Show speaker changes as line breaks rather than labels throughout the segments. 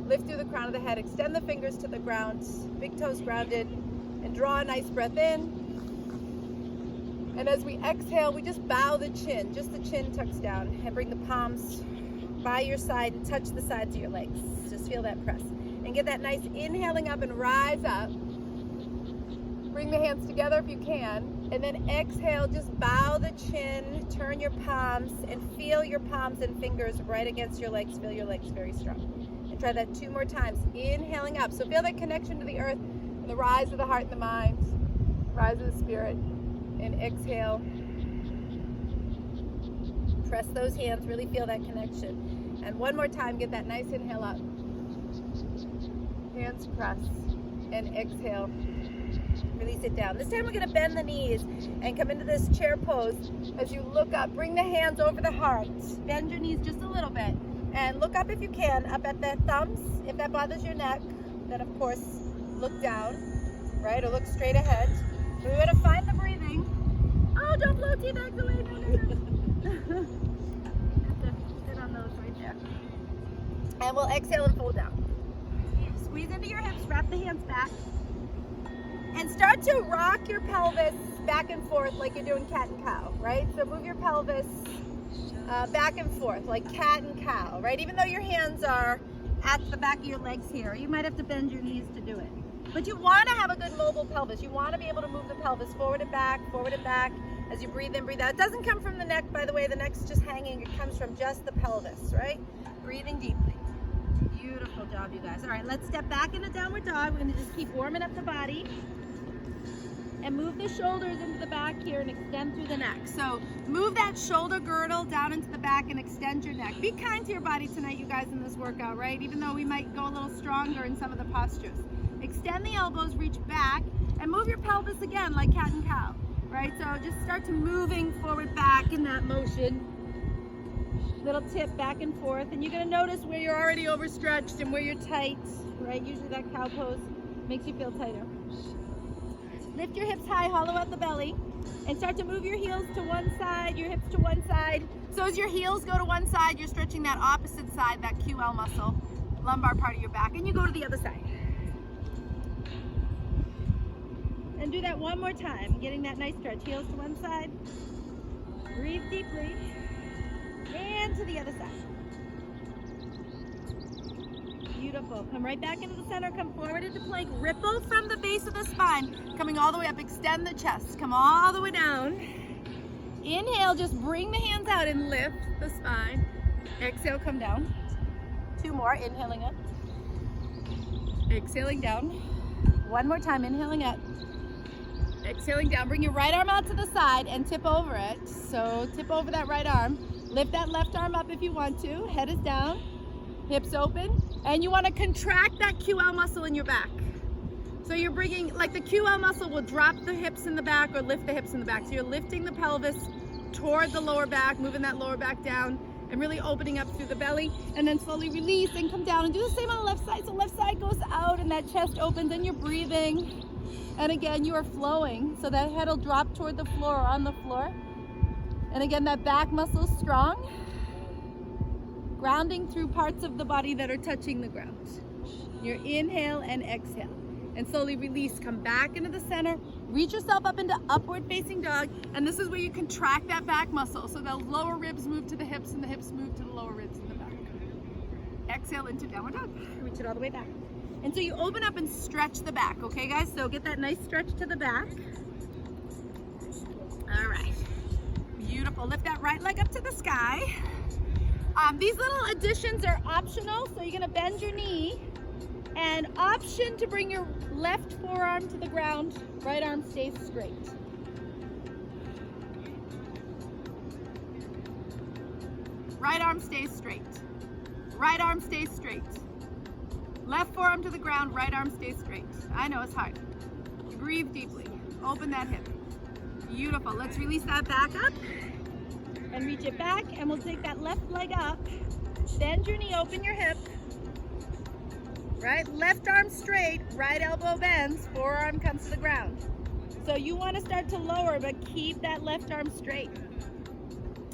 Lift through the crown of the head, extend the fingers to the ground, big toes grounded, and draw a nice breath in. And as we exhale, we just bow the chin, just the chin tucks down, and bring the palms by your side and touch the sides of your legs. Just feel that press. And get that nice inhaling up and rise up. Bring the hands together if you can. And then exhale, just bow the chin, turn your palms, and feel your palms and fingers right against your legs. Feel your legs very strong. And try that 2 more times. Inhaling up. So feel that connection to the earth and the rise of the heart and the mind, rise of the spirit. And exhale. Press those hands, really feel that connection. And one more time, get that nice inhale up. Hands press. And exhale. Release it down. This time we're going to bend the knees and come into this chair pose. As you look up, bring the hands over the heart. Bend your knees just a little bit. And look up if you can, up at the thumbs. If that bothers your neck, then of course look down, right? Or look straight ahead. So we want to find the breathing. Oh, don't blow tea bags away. No, no, no. Have to sit on those right there. And we'll exhale and fold down. Squeeze into your hips, wrap the hands back. And start to rock your pelvis back and forth like you're doing cat and cow, right? So move your pelvis back and forth like cat and cow, right? Even though your hands are at the back of your legs here, you might have to bend your knees to do it. But you want to have a good mobile pelvis. You want to be able to move the pelvis forward and back as you breathe in, breathe out. It doesn't come from the neck, by the way. The neck's just hanging. It comes from just the pelvis, right? Breathing deeply. Beautiful job, you guys. All right, let's step back into downward dog. We're going to just keep warming up the body. And move the shoulders into the back here and extend through the neck. So move that shoulder girdle down into the back and extend your neck. Be kind to your body tonight, you guys, in this workout, right? Even though we might go a little stronger in some of the postures. Extend the elbows, reach back, and move your pelvis again like cat and cow, right? So just start to moving forward, back in that motion. Little tip back and forth. And you're gonna notice where you're already overstretched and where you're tight, right? Usually that cow pose makes you feel tighter. Lift your hips high, hollow out the belly, and start to move your heels to one side, your hips to one side. So as your heels go to one side, you're stretching that opposite side, that QL muscle, lumbar part of your back, and you go to the other side. And do that one more time, getting that nice stretch. Heels to one side, breathe deeply, and to the other side. Beautiful. Come right back into the center. Come forward into plank. Ripple from the base of the spine. Coming all the way up. Extend the chest. Come all the way down. Inhale. Just bring the hands out and lift the spine. Exhale. Come down. 2 more. Inhaling up. Exhaling down. 1 more time. Inhaling up. Exhaling down. Bring your right arm out to the side and tip over it. So tip over that right arm. Lift that left arm up if you want to. Head is down. Hips open. And you want to contract that QL muscle in your back. So you're bringing, like the QL muscle will drop the hips in the back or lift the hips in the back. So you're lifting the pelvis toward the lower back, moving that lower back down and really opening up through the belly. And then slowly release and come down and do the same on the left side. So left side goes out and that chest opens and you're breathing. And again, you are flowing. So that head will drop toward the floor or on the floor. And again, that back muscle is strong. Grounding through parts of the body that are touching the ground. Your inhale and exhale. And slowly release. Come back into the center. Reach yourself up into upward facing dog. And this is where you contract that back muscle. So the lower ribs move to the hips and the hips move to the lower ribs in the back. Exhale into downward dog. Reach it all the way back. And so you open up and stretch the back. Okay, guys? So get that nice stretch to the back. All right. Beautiful. Lift that right leg up to the sky. These little additions are optional, so you're going to bend your knee and option to bring your left forearm to the ground, right arm stays straight. Right arm stays straight. Right arm stays straight. Left forearm to the ground, right arm stays straight. I know it's hard. Breathe deeply. Open that hip. Beautiful. Let's release that back up. And reach it back, and we'll take that left leg up. Bend your knee, open your hip. Right, left arm straight, right elbow bends, forearm comes to the ground. So you want to start to lower, but keep that left arm straight.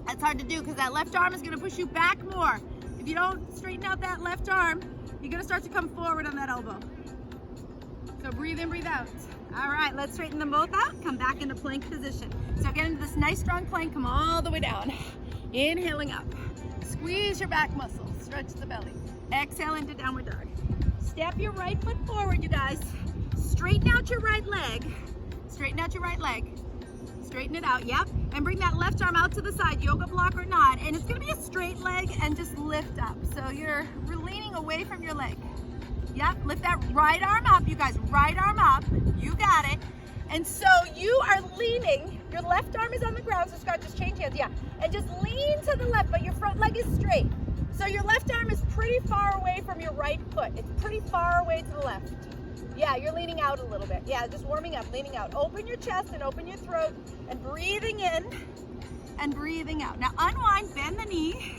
That's hard to do because that left arm is going to push you back more. If you don't straighten out that left arm, you're gonna start to come forward on that elbow. So breathe in, breathe out. All right, let's straighten them both out. Come back into plank position. So get into this nice strong plank, come all the way down. Inhaling up. Squeeze your back muscles, stretch the belly. Exhale into downward dog. Step your right foot forward, you guys. Straighten out your right leg. Straighten out your right leg. Straighten it out, yep. And bring that left arm out to the side, yoga block or not. And it's gonna be a straight leg and just lift up. So you're leaning away from your leg. Yep, lift that right arm up, you guys, right arm up. You got it. And so you are leaning, your left arm is on the ground, so Scott, just change hands, yeah. And just lean to the left, but your front leg is straight. So your left arm is pretty far away from your right foot. It's pretty far away to the left. Yeah, you're leaning out a little bit. Yeah, just warming up, leaning out. Open your chest and open your throat and breathing in and breathing out. Now unwind, bend the knee.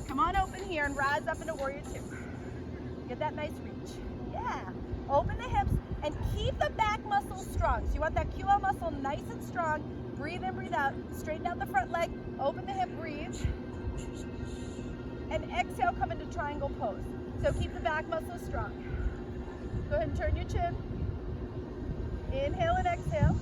Come on open here and rise up into warrior two. Get that nice reach. Yeah, open the hips and keep the back muscles strong. So you want that QL muscle nice and strong. Breathe in, breathe out. Straighten out the front leg, open the hip, breathe. And exhale, come into triangle pose. So keep the back muscles strong. Go ahead and turn your chin. Inhale and exhale.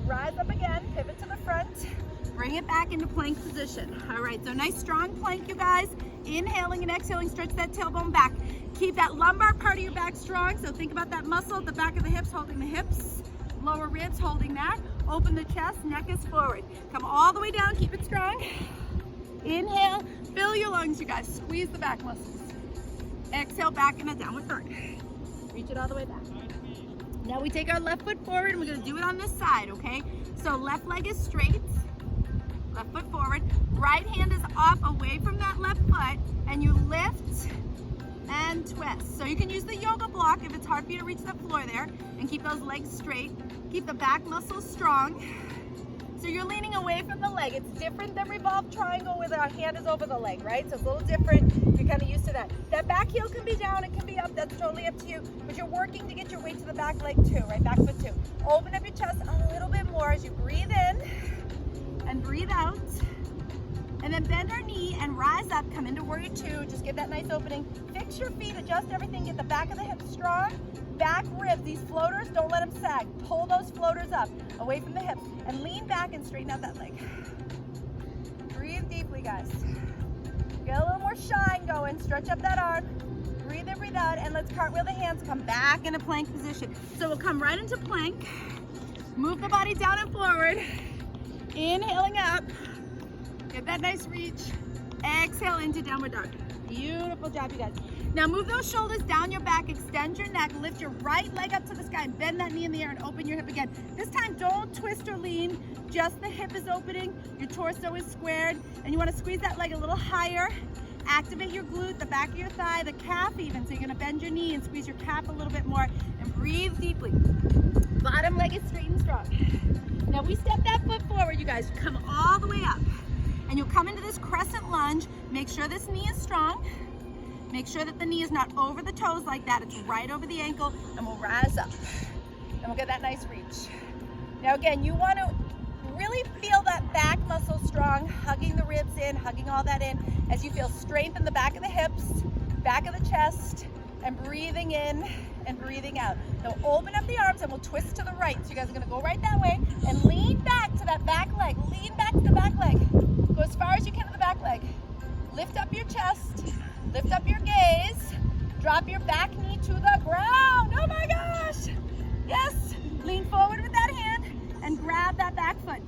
Rise up again, pivot to the front. Bring it back into plank position. All right, so nice strong plank, you guys. Inhaling and exhaling, stretch that tailbone back. Keep that lumbar part of your back strong. So think about that muscle at the back of the hips, holding the hips. Lower ribs, holding that. Open the chest, neck is forward. Come all the way down, keep it strong. Inhale, fill your lungs, you guys. Squeeze the back muscles. Exhale, back in a downward dog. Reach it all the way back. Now we take our left foot forward and we're gonna do it on this side, okay? So left leg is straight, left foot forward. Right hand is off away from that left foot and you lift and twist. So you can use the yoga block if it's hard for you to reach the floor there and keep those legs straight. Keep the back muscles strong. So you're leaning away from the leg. It's different than revolved triangle where the hand is over the leg, right? So it's a little different. You're kind of used to that. That back heel can be down, it can be up. That's totally up to you. But you're working to get your weight to the back leg too, right? Back foot too. Open up your chest a little bit more as you breathe in and breathe out. And then bend our knee and rise up. Come into warrior two. Just get that nice opening. Fix your feet, adjust everything. Get the back of the hips strong. Back ribs, these floaters, don't let them sag. Pull those floaters up, away from the hips, and lean back and straighten out that leg. Breathe deeply, guys. Get a little more shine going. Stretch up that arm. Breathe in, breathe out, and let's cartwheel the hands. Come back into plank position. So we'll come right into plank. Move the body down and forward. Inhaling up. Get that nice reach. Exhale into downward dog. Beautiful job, you guys. Now move those shoulders down your back, extend your neck, lift your right leg up to the sky, and bend that knee in the air and open your hip again. This time, don't twist or lean, just the hip is opening, your torso is squared, and you want to squeeze that leg a little higher. Activate your glute, the back of your thigh, the calf even, so you're gonna bend your knee and squeeze your calf a little bit more, and breathe deeply. Bottom leg is straight and strong. Now we step that foot forward, you guys, come all the way up. And you'll come into this crescent lunge. Make sure this knee is strong. Make sure that the knee is not over the toes like that. It's right over the ankle, and we'll rise up. And we'll get that nice reach. Now again, you want to really feel that back muscle strong, hugging the ribs in, hugging all that in, as you feel strength in the back of the hips, back of the chest, and breathing in and breathing out. Now open up the arms and we'll twist to the right. So you guys are gonna go right that way and lean back to that back leg. Lean back to the back leg. Go as far as you can to the back leg. Lift up your chest, lift up your gaze, drop your back knee to the ground. Oh my gosh. Yes, lean forward with that hand and grab that back foot.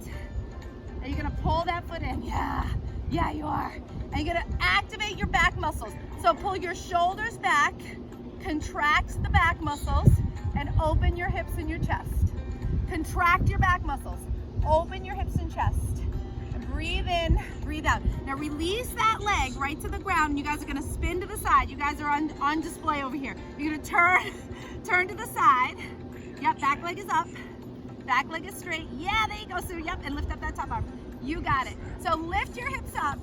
And you're gonna pull that foot in. Yeah, you are. And you're gonna activate your back muscles. So pull your shoulders back, contract the back muscles, and open your hips and your chest. Contract your back muscles, open your hips and chest. And breathe in, breathe out. Now release that leg right to the ground. You guys are gonna spin to the side. You guys are on display over here. You're gonna turn to the side. Yep, back leg is up. Back leg is straight. Yeah, there you go, Sue. Yep, and lift up that top arm. You got it. So lift your hips up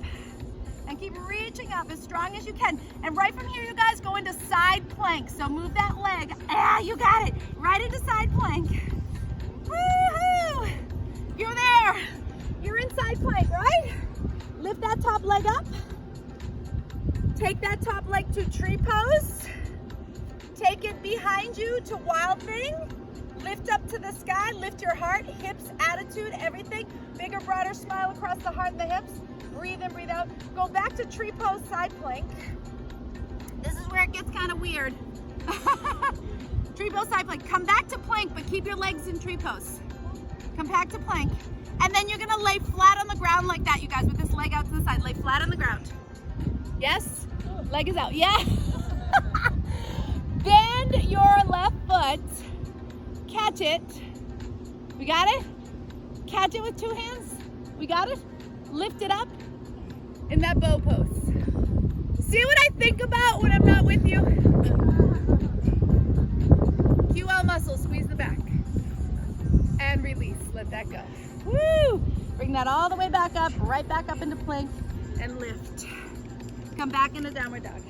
and keep reaching up as strong as you can. And right from here, you guys go into side plank. So move that leg. Ah, you got it. Right into side plank. Woohoo! You're there. You're in side plank, right? Lift that top leg up. Take that top leg to tree pose. behind you to wild thing. Lift up to the sky, lift your heart, hips, attitude, everything. Bigger, broader smile across the heart and the hips. Breathe in, breathe out. Go back to tree pose, side plank. This is where it gets kind of weird. Tree pose, side plank. Come back to plank, but keep your legs in tree pose. Come back to plank. And then you're gonna lay flat on the ground like that, you guys, with this leg out to the side. Lay flat on the ground. Yes? Leg is out, yeah. Bend your left foot. Catch it. We got it? Catch it with two hands. We got it? Lift it up in that bow pose. See what I think about when I'm not with you? QL muscle, squeeze the back. And release, let that go. Woo! Bring that all the way back up, right back up into plank and lift. Come back into downward dog.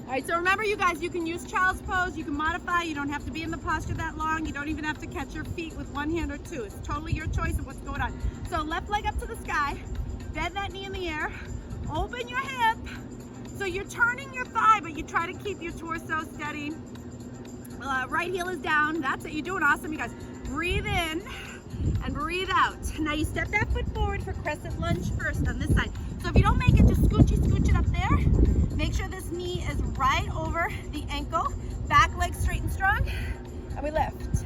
All right, so remember you guys, you can use child's pose, you can modify, you don't have to be in the posture that long, you don't even have to catch your feet with one hand or two. It's totally your choice of what's going on. So left leg up to the sky, bend that knee in the air, open your hip. So you're turning your thigh, but you try to keep your torso steady. Right heel is down, that's it, you're doing awesome, you guys. Breathe in and breathe out. Now you step that foot forward for crescent lunge first on this side. So if you don't make it, just scooch it up there. Make sure this knee is right over the ankle. Back leg straight and strong. And we lift.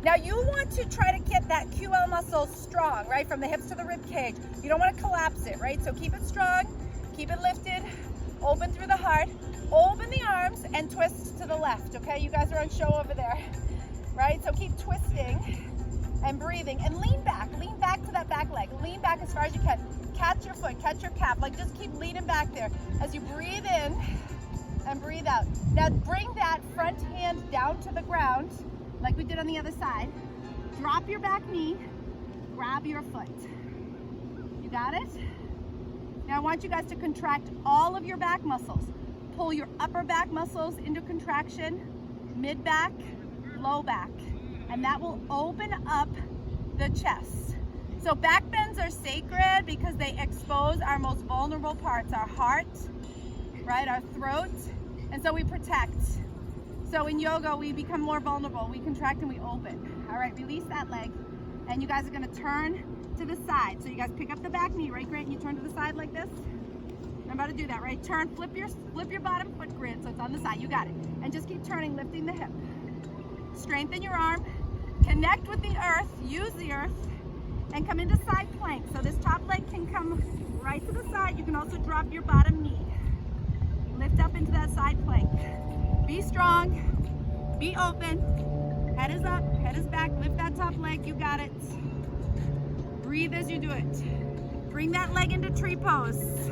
Now you want to try to get that QL muscle strong, right? From the hips to the rib cage. You don't want to collapse it, right? So keep it strong, keep it lifted, open through the heart, open the arms and twist to the left, okay? You guys are on show over there, right? So keep twisting and breathing and lean back to that back leg. Lean back as far as you can. Catch your foot, catch your calf, like just keep leaning back there as you breathe in and breathe out. Now bring that front hand down to the ground like we did on the other side. Drop your back knee, grab your foot. You got it? Now I want you guys to contract all of your back muscles. Pull your upper back muscles into contraction, mid back, low back, and that will open up the chest. So back bends are sacred because they expose our most vulnerable parts, our heart, right, our throat, and so we protect. So in yoga, we become more vulnerable. We contract and we open. All right, release that leg, and you guys are gonna turn to the side. So you guys pick up the back knee, right, Grant? You turn to the side like this. I'm about to do that, right? Turn, flip your bottom foot, Grant, so it's on the side. You got it. And just keep turning, lifting the hip. Strengthen your arm, connect with the earth, use the earth, and come into side plank. So this top leg can come right to the side. You can also drop your bottom knee. Lift up into that side plank. Be strong, be open. Head is up, head is back. Lift that top leg, you got it. Breathe as you do it. Bring that leg into tree pose.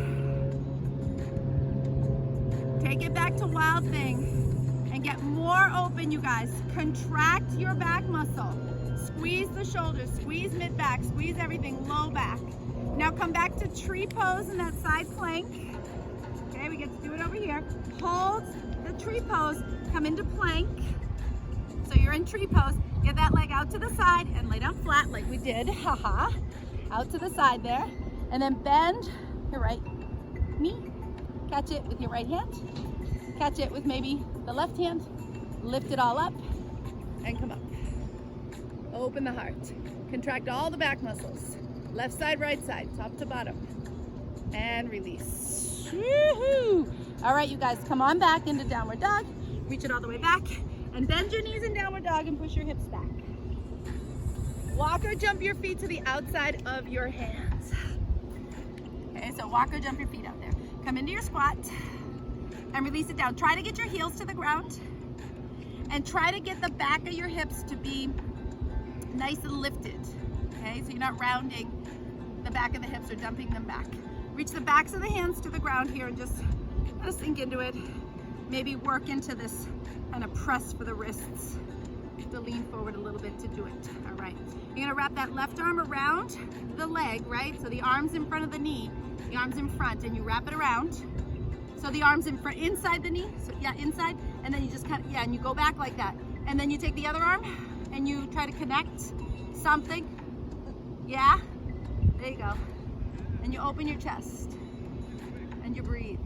Take it back to wild thing and get more open, you guys. Contract your back muscle. Squeeze the shoulders, squeeze mid back, squeeze everything, low back. Now come back to tree pose in that side plank. Okay, we get to do it over here. Hold the tree pose, come into plank. So you're in tree pose. Get that leg out to the side and lay down flat like we did, haha. Out to the side there. And then bend your right knee. Catch it with your right hand. Catch it with maybe the left hand. Lift it all up and come up. Open the heart. Contract all the back muscles. Left side, right side, top to bottom. And release. Woohoo! All right, you guys, come on back into downward dog. Reach it all the way back. And bend your knees in downward dog and push your hips back. Walk or jump your feet to the outside of your hands. Okay, so walk or jump your feet out there. Come into your squat and release it down. Try to get your heels to the ground and try to get the back of your hips to be nice and lifted. Okay, so you're not rounding the back of the hips or dumping them back. Reach the backs of the hands to the ground here and just kind of sink into it. Maybe work into this kind of press for the wrists. To lean forward a little bit to do it. All right, you're gonna wrap that left arm around the leg, right? So the arm's in front of the knee, the arm's in front, and you wrap it around. So the arm's in front, inside the knee, so yeah, inside, and then you just kind of, yeah, and you go back like that. And then you take the other arm and you try to connect something. Yeah, there you go. And you open your chest and you breathe.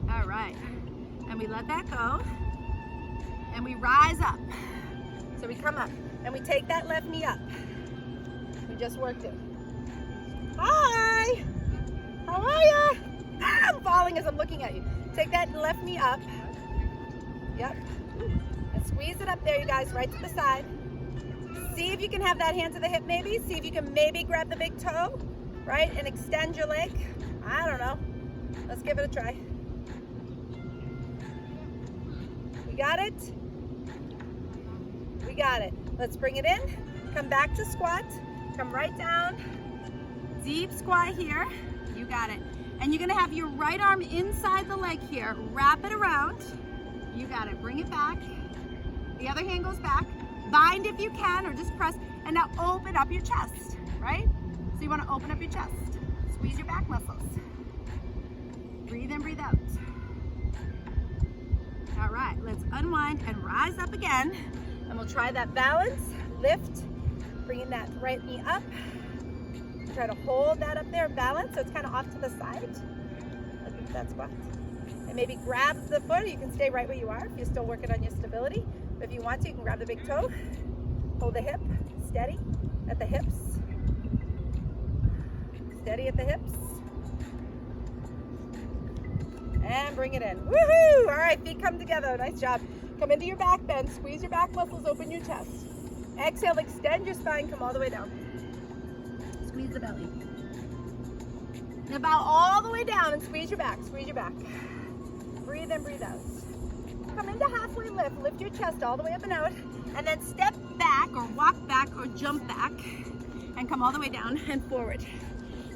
All right, and we let that go, and we rise up. So we come up, and we take that left knee up. We just worked it. Hi, how are ya? I'm falling as I'm looking at you. Take that left knee up. Yep. And squeeze it up there, you guys, right to the side. See if you can have that hand to the hip maybe. See if you can maybe grab the big toe, right? And extend your leg. I don't know. Let's give it a try. We got it? We got it. Let's bring it in. Come back to squat. Come right down. Deep squat here. You got it. And you're gonna have your right arm inside the leg here. Wrap it around. You got it. Bring it back. The other hand goes back. Bind if you can, or just press. And now open up your chest, right? So you want to open up your chest. Squeeze your back muscles. Breathe in, breathe out. All right, let's unwind and rise up again. And we'll try that balance. Lift, bringing that right knee up. Try to hold that up there and balance, so it's kind of off to the side. Like that squat. And maybe grab the foot, or you can stay right where you are if you're still working on your stability. But if you want to, you can grab the big toe, hold the hip, steady at the hips, steady at the hips, and bring it in. Woohoo! All right, feet come together. Nice job. Come into your back bend, squeeze your back muscles, open your chest. Exhale, extend your spine, come all the way down. Squeeze the belly. Now bow all the way down and squeeze your back, squeeze your back. Breathe in, breathe out. Come into halfway lift, lift your chest all the way up and out, and then step back or walk back or jump back and come all the way down and forward.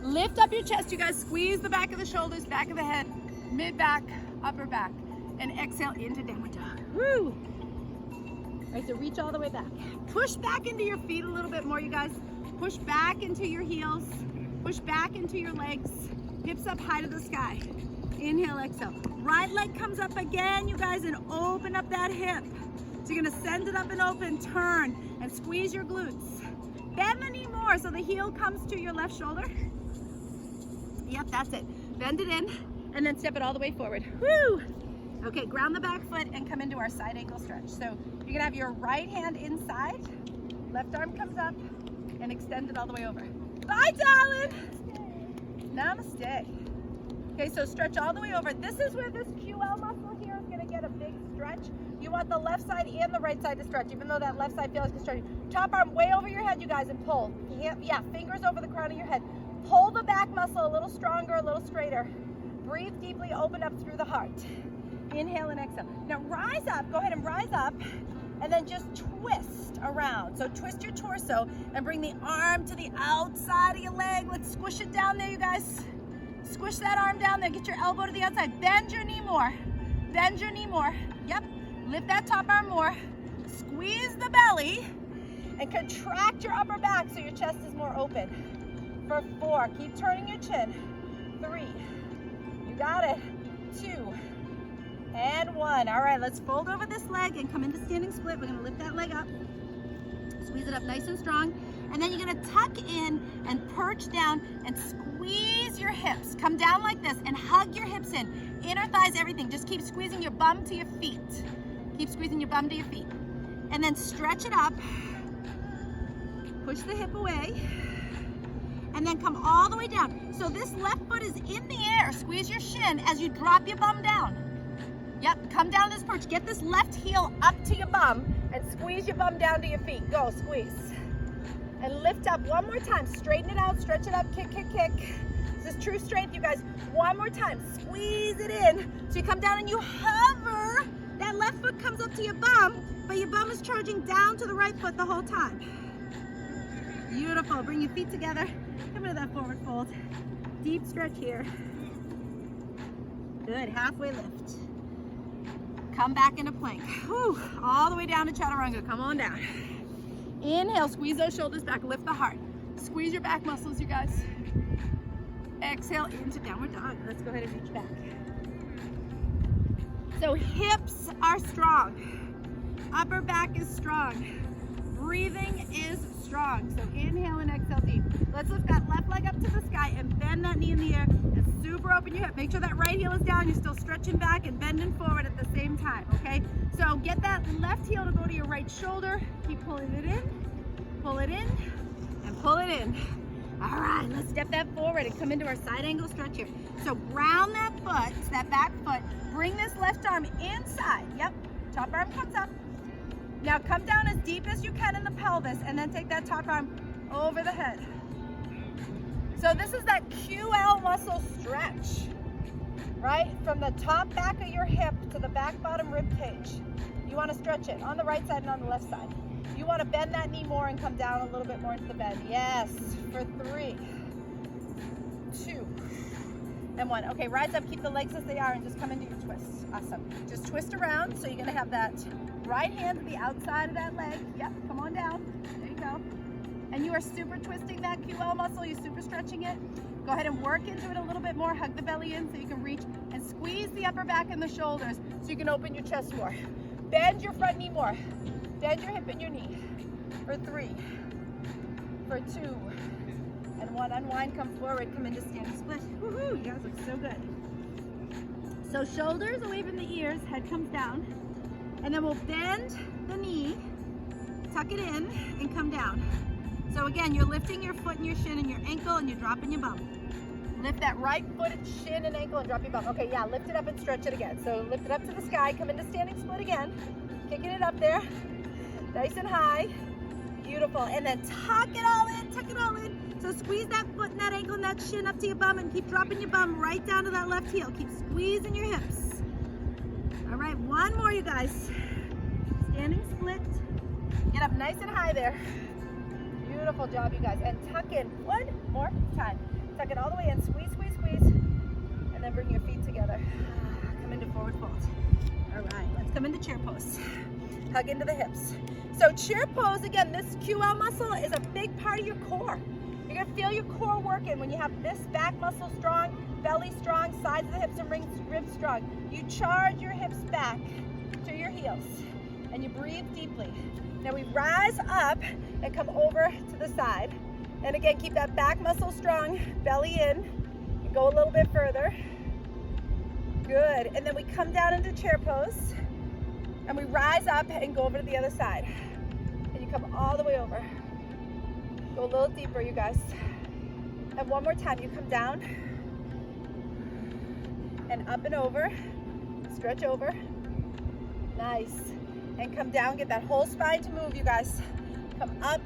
Lift up your chest, you guys, squeeze the back of the shoulders, back of the head, mid back, upper back, and exhale into downward dog. Woo! All right, so reach all the way back. Push back into your feet a little bit more, you guys. Push back into your heels, push back into your legs, hips up high to the sky. Inhale, exhale. Right leg comes up again, you guys, and open up that hip. So you're gonna send it up and open, turn, and squeeze your glutes. Bend the knee more so the heel comes to your left shoulder. Yep, that's it. Bend it in, and then step it all the way forward. Woo! Okay, ground the back foot and come into our side ankle stretch. So you're gonna have your right hand inside, left arm comes up, and extend it all the way over. Bye, darling! Namaste. Okay, so stretch all the way over. This is where this QL muscle here is gonna get a big stretch. You want the left side and the right side to stretch, even though that left side feels like it's stretching. Top arm way over your head, you guys, and pull. Yeah, fingers over the crown of your head. Pull the back muscle a little stronger, a little straighter. Breathe deeply, open up through the heart. Inhale and exhale. Now rise up, go ahead and rise up, and then just twist around. So twist your torso and bring the arm to the outside of your leg. Let's squish it down there, you guys. Squish that arm down there, get your elbow to the outside. Bend your knee more, bend your knee more. Yep, lift that top arm more. Squeeze the belly and contract your upper back so your chest is more open. For 4, keep turning your chin. 3, you got it. 2, and 1. All right, let's fold over this leg and come into standing split. We're gonna lift that leg up, squeeze it up nice and strong. And then you're gonna tuck in and perch down and squeeze your hips. Come down like this and hug your hips in. Inner thighs, everything. Just keep squeezing your bum to your feet. Keep squeezing your bum to your feet. And then stretch it up. Push the hip away. And then come all the way down. So this left foot is in the air. Squeeze your shin as you drop your bum down. Yep, come down this perch. Get this left heel up to your bum and squeeze your bum down to your feet. Go, squeeze. And lift up one more time. Straighten it out, stretch it up, kick, kick, kick. This is true strength, you guys. One more time. Squeeze it in. So you come down and you hover. That left foot comes up to your bum, but your bum is charging down to the right foot the whole time. Beautiful. Bring your feet together. Come into that forward fold. Deep stretch here. Good. Halfway lift. Come back into plank. Whew. All the way down to Chaturanga. Come on down. Inhale, squeeze those shoulders back, lift the heart. Squeeze your back muscles, you guys. Exhale into downward dog. Let's go ahead and reach back. So hips are strong. Upper back is strong. Breathing is strong. So inhale and exhale deep. Let's lift that left leg up to the sky and bend that knee in the air and super open your hip. Make sure that right heel is down. You're still stretching back and bending forward at the same time, okay? So get that left heel to go to your right shoulder. Keep pulling it in, and pull it in. All right, let's step that forward and come into our side angle stretch here. So ground that foot, that back foot. Bring this left arm inside. Yep, top arm comes up. Now come down as deep as you can in the pelvis and then take that top arm over the head. So this is that QL muscle stretch, right? From the top back of your hip to the back bottom rib cage. You want to stretch it on the right side and on the left side. You want to bend that knee more and come down a little bit more into the bend. Yes, for 3, 2, and 1. Okay, rise up, keep the legs as they are, and just come into your twist. Awesome. Just twist around, so you're going to have that right hand to the outside of that leg. Yep, come on down. There you go. And you are super twisting that QL muscle. You're super stretching it. Go ahead and work into it a little bit more. Hug the belly in so you can reach and squeeze the upper back and the shoulders so you can open your chest more. Bend your front knee more. Bend your hip and your knee. For 3, for 2, and 1. Unwind, come forward, come into standing split. Woohoo, you guys look so good. So shoulders away from the ears, head comes down. And then we'll bend the knee, tuck it in, and come down. So again, you're lifting your foot and your shin and your ankle, and you're dropping your bum. Lift that right foot, shin, and ankle, and drop your bum. Okay, yeah, lift it up and stretch it again. So lift it up to the sky, come into standing split again. Kicking it up there, nice and high. Beautiful, and then tuck it all in, So squeeze that foot and that ankle and that shin up to your bum, and keep dropping your bum right down to that left heel. Keep squeezing your hips. All right, one more, you guys. Standing split. Get up nice and high there. Beautiful job, you guys. And tuck in one more time. Tuck it all the way in, squeeze, squeeze, squeeze. And then bring your feet together. Come into forward fold. All right, let's come into chair pose. Hug into the hips. So chair pose, again, this QL muscle is a big part of your core. You're gonna feel your core working when you have this back muscle strong, belly strong, sides of the hips and ribs strong. You charge your hips back to your heels and you breathe deeply. Now we rise up and come over to the side. And again, keep that back muscle strong, belly in, and go a little bit further. Good, and then we come down into chair pose. And we rise up and go over to the other side. And you come all the way over. Go a little deeper, you guys. And one more time, you come down. And up and over. Stretch over. Nice. And come down, get that whole spine to move, you guys. Come up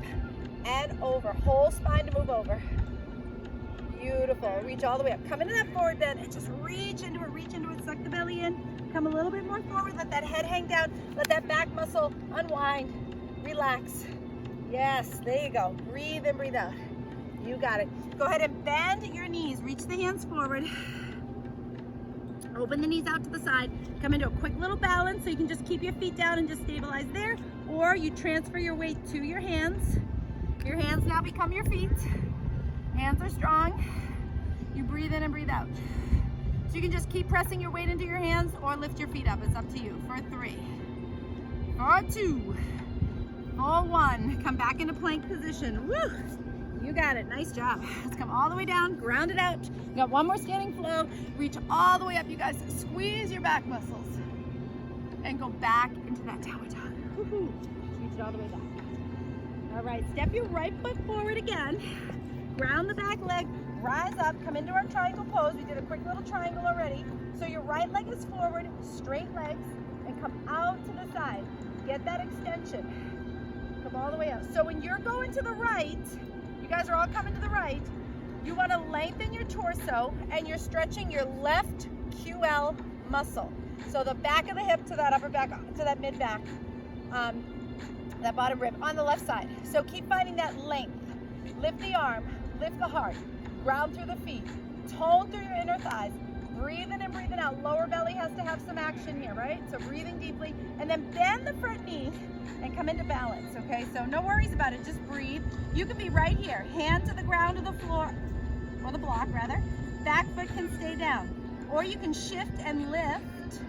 and over. Whole spine to move over. Beautiful. Reach all the way up. Come into that forward bend and just reach into it, suck the belly in. Come a little bit more forward, let that head hang down, let that back muscle unwind, relax. Yes, there you go. Breathe in, breathe out. You got it. Go ahead and bend your knees, reach the hands forward. Open the knees out to the side. Come into a quick little balance so you can just keep your feet down and just stabilize there. Or you transfer your weight to your hands. Your hands now become your feet. Hands are strong. You breathe in and breathe out. So you can just keep pressing your weight into your hands or lift your feet up. It's up to you. For 3, for 2, for 1. Come back into plank position. Woo! You got it. Nice job. Let's come all the way down. Ground it out. You got one more standing flow. Reach all the way up, you guys. Squeeze your back muscles. And go back into that tower dog. Woo-hoo. Reach it all the way back. All right. Step your right foot forward again. Ground the back leg. Rise up, come into our triangle pose. We did a quick little triangle already. So your right leg is forward, straight legs, and come out to the side. Get that extension. Come all the way out. So when you're going to the right, you guys are all coming to the right, you want to lengthen your torso and you're stretching your left QL muscle. So the back of the hip to that upper back, to that mid back, that bottom rib on the left side. So keep finding that length. Lift the arm, lift the heart. Ground through the feet, tone through your inner thighs, breathing and breathing out. Lower belly has to have some action here, right? So breathing deeply, and then bend the front knee and come into balance, okay? So no worries about it, just breathe. You can be right here, hand to the ground of the floor, or the block rather. Back foot can stay down. Or you can shift and lift,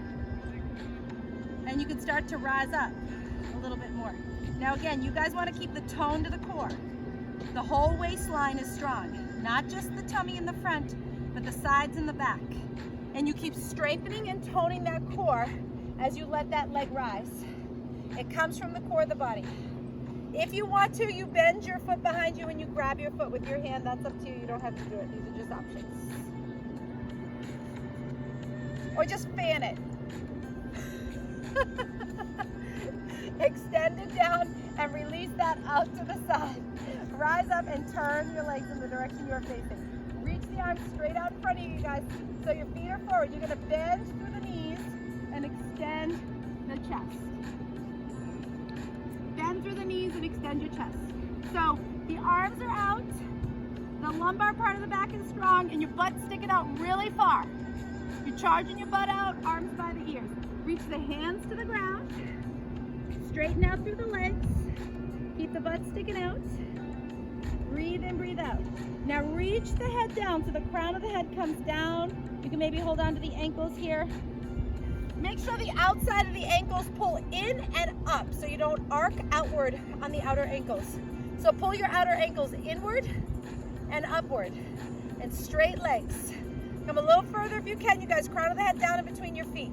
and you can start to rise up a little bit more. Now again, you guys wanna keep the tone to the core. The whole waistline is strong. Not just the tummy in the front, but the sides and the back. And you keep strengthening and toning that core as you let that leg rise. It comes from the core of the body. If you want to, you bend your foot behind you and you grab your foot with your hand. That's up to you. You don't have to do it. These are just options. Or just fan it. Extend it down and release that out to the side. Rise up and turn your legs in the direction you're facing. Reach the arms straight out in front of you guys. So your feet are forward. You're going to bend through the knees and extend the chest. Bend through the knees and extend your chest. So the arms are out, the lumbar part of the back is strong, and your butt's sticking out really far. You're charging your butt out, arms by the ears. Reach the hands to the ground. Straighten out through the legs. Keep the butt sticking out. Breathe in, breathe out. Now reach the head down so the crown of the head comes down. You can maybe hold on to the ankles here. Make sure the outside of the ankles pull in and up so you don't arc outward on the outer ankles. So pull your outer ankles inward and upward and straight legs. Come a little further if you can, you guys. Crown of the head down in between your feet.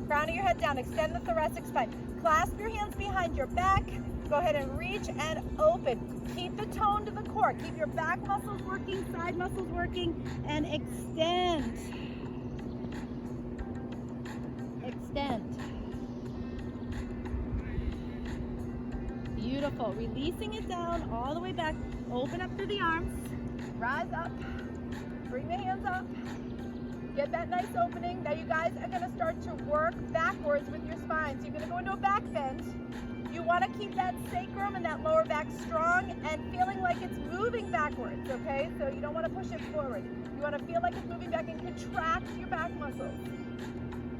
Crown of your head down. Extend the thoracic spine. Clasp your hands behind your back. Go ahead and reach and open. Keep the tone to the core. Keep your back muscles working, side muscles working, and extend. Extend. Beautiful. Releasing it down all the way back. Open up through the arms. Rise up. Bring the hands up. Get that nice opening. Now you guys are going to start to work backwards with your spine. So you're going to go into a back bend. You want to keep that sacrum and that lower back strong and feeling like it's moving backwards, okay? So you don't want to push it forward. You want to feel like it's moving back and contract your back muscles.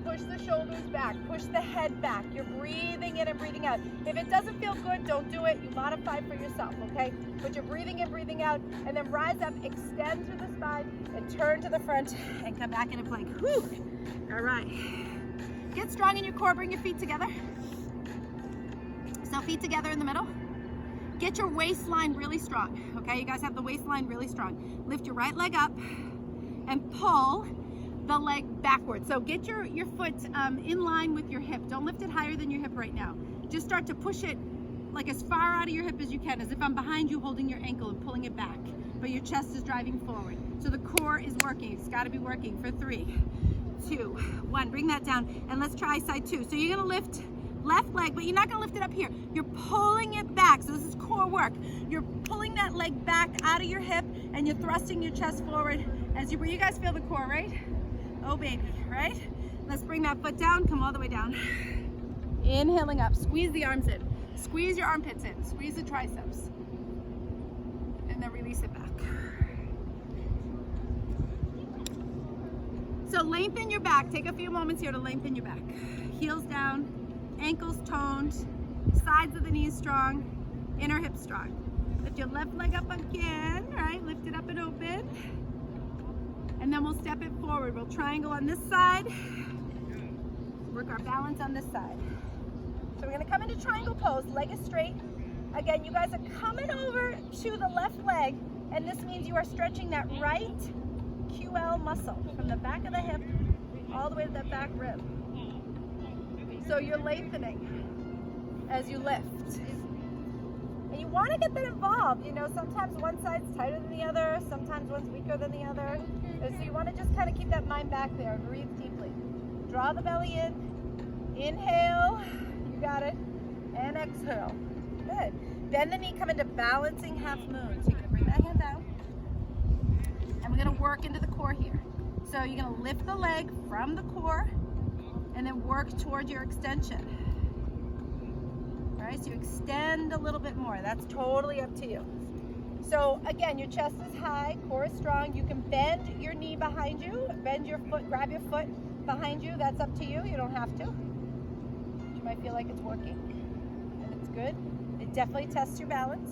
Push the shoulders back, push the head back. You're breathing in and breathing out. If it doesn't feel good, don't do it. You modify for yourself, okay? But you're breathing in, breathing out, and then rise up, extend through the spine, and turn to the front, and come back into plank. Whew. All right. Get strong in your core, bring your feet together. So feet together in the middle. Get your waistline really strong, okay? You guys have the waistline really strong. Lift your right leg up and pull the leg backwards. So get your foot in line with your hip. Don't lift it higher than your hip right now. Just start to push it like as far out of your hip as you can, as if I'm behind you holding your ankle and pulling it back. But your chest is driving forward. So the core is working. It's got to be working for 3, 2, 1. Bring that down and let's try side 2. So you're going to lift left leg, but you're not going to lift it up here. You're pulling it back. So this is core work. You're pulling that leg back out of your hip and you're thrusting your chest forward as you breathe. You guys feel the core, right? Oh baby, right? Let's bring that foot down, come all the way down. Inhaling up, squeeze the arms in. Squeeze your armpits in, squeeze the triceps. And then release it back. So lengthen your back. Take a few moments here to lengthen your back. Heels down, ankles toned, sides of the knees strong, inner hips strong. Lift your left leg up again, right? Lift it up and open. And then we'll step it forward. We'll triangle on this side. Work our balance on this side. So we're going to come into triangle pose. Leg is straight. Again, you guys are coming over to the left leg. And this means you are stretching that right QL muscle from the back of the hip all the way to that back rib. So you're lengthening as you lift. And you want to get that involved. You know, sometimes one side's tighter than the other. Sometimes one's weaker than the other. So you want to just kind of keep that mind back there and breathe deeply. Draw the belly in. Inhale. You got it. And exhale. Good. Bend the knee, come into balancing half moon. So you're going to bring that hand down. And we're going to work into the core here. So you're going to lift the leg from the core and then work towards your extension. All right, so you extend a little bit more. That's totally up to you. So again, your chest is high, core is strong. You can bend your knee behind you, bend your foot, grab your foot behind you. That's up to you. You don't have to. You might feel like it's working, and it's good. It definitely tests your balance.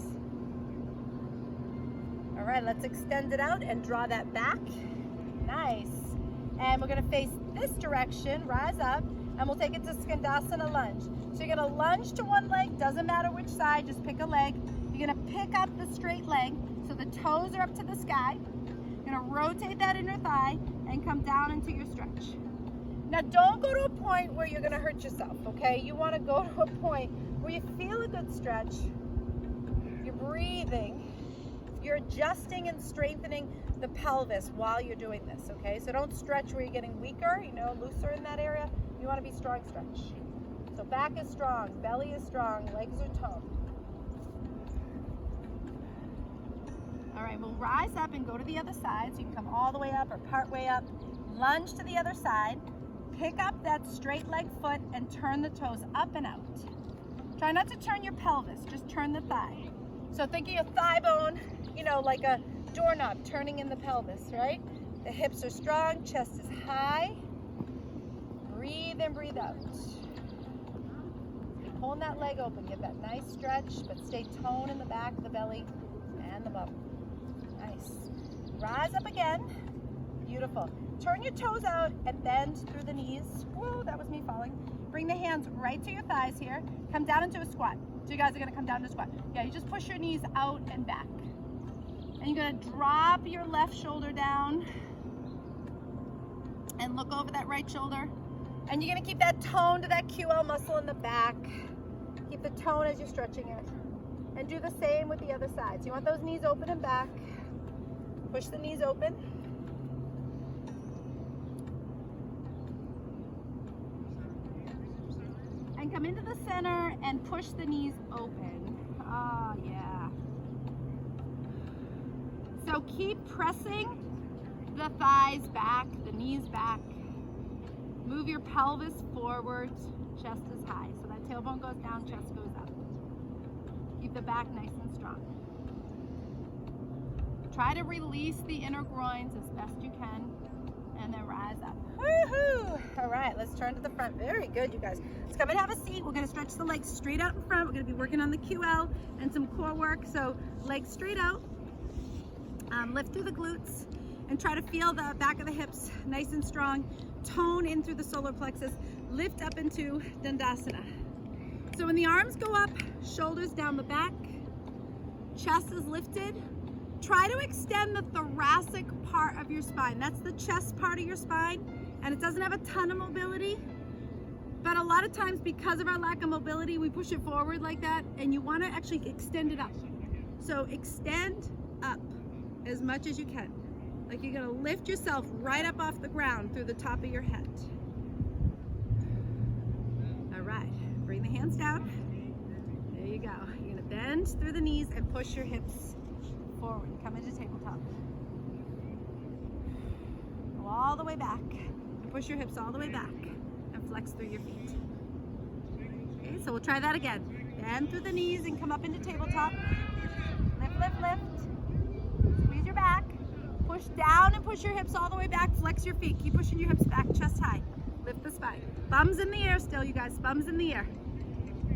All right, let's extend it out and draw that back. Nice. And we're going to face this direction, rise up, and we'll take it to Skandasana lunge. So you're going to lunge to one leg, doesn't matter which side, just pick a leg. You're going to pick up the straight leg, so the toes are up to the sky. You're going to rotate that inner thigh and come down into your stretch. Now don't go to a point where you're gonna hurt yourself, okay? You wanna go to a point where you feel a good stretch, you're breathing, you're adjusting and strengthening the pelvis while you're doing this, okay? So don't stretch where you're getting weaker, looser in that area. You wanna be strong stretch. So back is strong, belly is strong, legs are toned. All right, we'll rise up and go to the other side. So you can come all the way up or part way up. Lunge to the other side. Pick up that straight leg foot and turn the toes up and out. Try not to turn your pelvis, just turn the thigh. So think of your thigh bone, like a doorknob turning in the pelvis, right? The hips are strong, chest is high. Breathe in, breathe out. Pulling that leg open, get that nice stretch, but stay toned in the back of the belly and the bum. Nice. Rise up again. Beautiful. Turn your toes out and bend through the knees. Whoa, that was me falling. Bring the hands right to your thighs here. Come down into a squat. So you guys are going to come down to a squat. Yeah, you just push your knees out and back. And you're going to drop your left shoulder down and look over that right shoulder. And you're going to keep that tone to that QL muscle in the back. Keep the tone as you're stretching it. And do the same with the other side. So you want those knees open and back. Push the knees open. And come into the center and push the knees open. Oh, yeah. So keep pressing the thighs back, the knees back. Move your pelvis forward, chest is high. So that tailbone goes down, chest goes up. Keep the back nice and strong. Try to release the inner groins as best you can, and then rise up. Woohoo! All right, let's turn to the front. Very good, you guys. Let's come and have a seat. We're gonna stretch the legs straight out in front. We're gonna be working on the QL and some core work. So legs straight out, lift through the glutes, and try to feel the back of the hips nice and strong. Tone in through the solar plexus. Lift up into Dandasana. So when the arms go up, shoulders down the back, chest is lifted. Try to extend the thoracic part of your spine. That's the chest part of your spine, and it doesn't have a ton of mobility. But a lot of times, because of our lack of mobility, we push it forward like that, and you want to actually extend it up. So extend up as much as you can. Like you're gonna lift yourself right up off the ground through the top of your head. All right, bring the hands down. There you go. You're gonna bend through the knees and push your hips forward. Come into tabletop. Go all the way back and push your hips all the way back and flex through your feet. Okay, so we'll try that again. Bend through the knees and come up into tabletop. Lift, lift, lift. Squeeze your back. Push down and push your hips all the way back. Flex your feet. Keep pushing your hips back, chest high. Lift the spine. Thumbs in the air still, you guys. Thumbs in the air.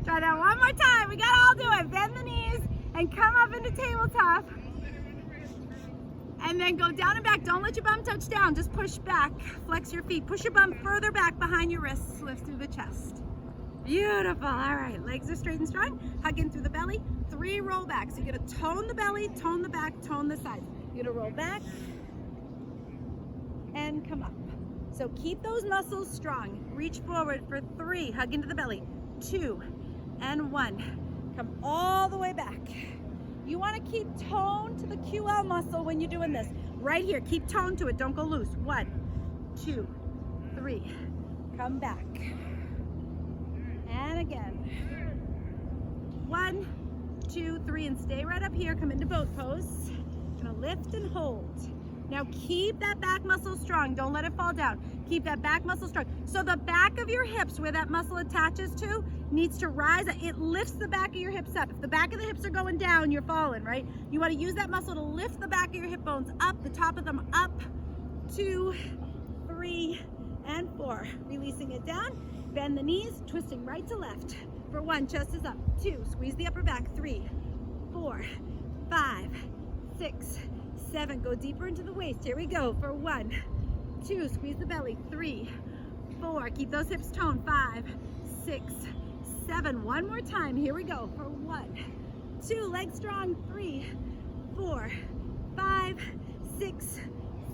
Try that one more time. We gotta all do it. Bend the knees and come up into tabletop. And then go down and back. Don't let your bum touch down. Just push back. Flex your feet. Push your bum further back behind your wrists. Lift through the chest. Beautiful. All right. Legs are straight and strong. Hug in through the belly. 3 roll backs. So you're going to tone the belly, tone the back, tone the sides. You're going to roll back and come up. So keep those muscles strong. Reach forward for 3. Hug into the belly. 2 and 1. Come all the way back. You want to keep tone to the QL muscle when you're doing this. Right here, keep tone to it. Don't go loose. 1, 2, 3. Come back. And again. 1, 2, 3, and stay right up here. Come into boat pose. Gonna lift and hold. Now keep that back muscle strong. Don't let it fall down. Keep that back muscle strong. So the back of your hips, where that muscle attaches to, needs to rise. It lifts the back of your hips up. If the back of the hips are going down, you're falling, right? You want to use that muscle to lift the back of your hip bones up, the top of them up. 2, 3, and 4. Releasing it down. Bend the knees, twisting right to left. For 1, chest is up. 2, squeeze the upper back. 3, 4, 5, 6, 7. Go deeper into the waist. Here we go. For 1, 2, squeeze the belly. 3, 4, keep those hips toned. 5, 6, 7. One more time. Here we go. For 1, 2, legs strong. 3, 4, 5, 6,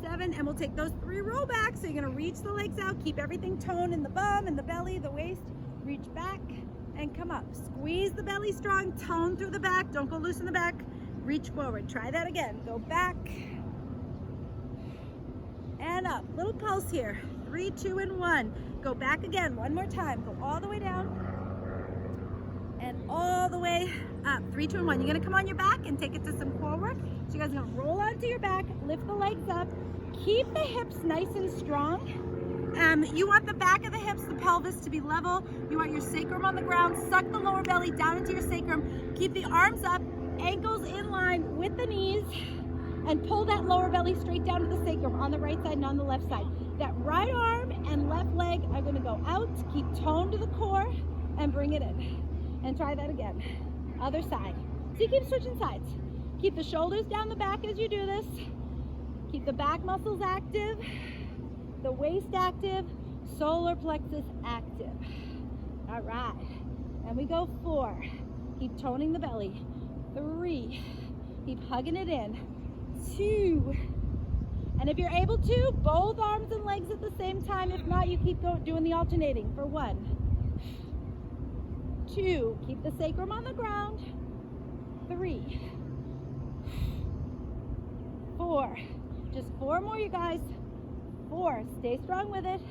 7, and we'll take those 3 rollbacks. So you're gonna reach the legs out, keep everything toned in the bum and the belly, the waist, reach back and come up. Squeeze the belly strong, tone through the back, don't go loose in the back, reach forward. Try that again, go back and up. Little pulse here, 3, 2, and 1. Go back again, one more time, go all the way down and all the way up. 3, 2, and 1. You're gonna come on your back and take it to some core work. So you guys are gonna roll onto your back, lift the legs up, keep the hips nice and strong. You want the back of the hips, the pelvis to be level. You want your sacrum on the ground. Suck the lower belly down into your sacrum. Keep the arms up, ankles in line with the knees, and pull that lower belly straight down to the sacrum on the right side and on the left side. That right arm and left leg are gonna go out. Keep tone to the core and bring it in. And try that again. Other side. So you keep switching sides. Keep the shoulders down the back as you do this. Keep the back muscles active, the waist active, solar plexus active. All right. And we go 4. Keep toning the belly. 3. Keep hugging it in. 2. And if you're able to, both arms and legs at the same time. If not, you keep doing the alternating for 1. 2. Keep the sacrum on the ground. 3. 4. Just 4 more, you guys. 4. Stay strong with it.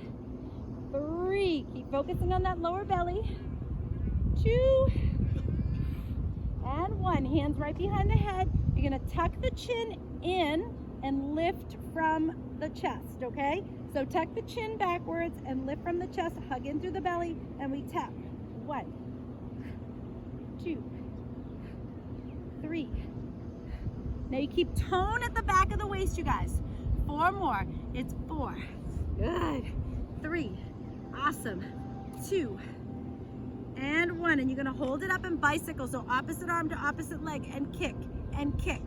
3. Keep focusing on that lower belly. 2. And 1. Hands right behind the head. You're going to tuck the chin in and lift from the chest, okay? So tuck the chin backwards and lift from the chest. Hug in through the belly, and we tap. 1, 2, 3. Now you keep tone at the back of the waist, you guys. 4 more. It's 4. Good. 3. Awesome. 2. And 1. And you're going to hold it up and bicycle. So opposite arm to opposite leg and kick and kick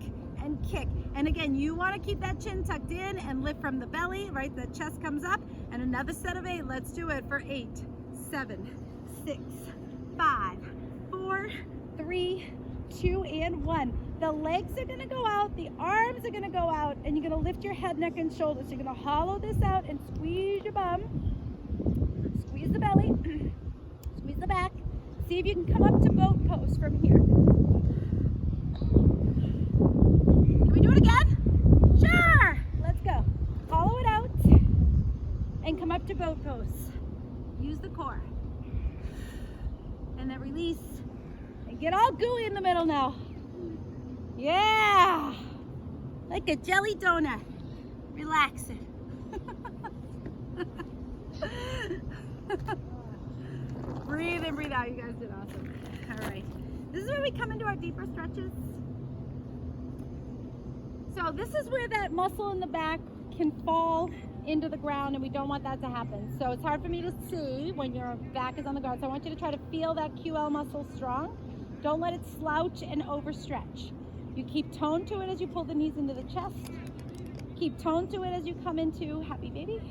and kick. And again, you want to keep that chin tucked in and lift from the belly, right? The chest comes up. And another set of 8. Let's do it for 8, 7, 6, 5, 4, 3, 2, and 1. The legs are going to go out, the arms are going to go out, and you're going to lift your head, neck, and shoulders. So you're going to hollow this out and squeeze your bum. Squeeze the belly. Squeeze the back. See if you can come up to boat pose from here. Can we do it again? Sure. Let's go. Hollow it out and come up to boat pose. Use the core. And then release. And get all gooey in the middle now. Yeah. Like a jelly donut. Relax it. Breathe in, breathe out. You guys did awesome. All right. This is where we come into our deeper stretches. So this is where that muscle in the back can fall into the ground, and we don't want that to happen. So it's hard for me to see when your back is on the ground. So I want you to try to feel that QL muscle strong. Don't let it slouch and overstretch. You keep tone to it as you pull the knees into the chest. Keep tone to it as you come into happy baby.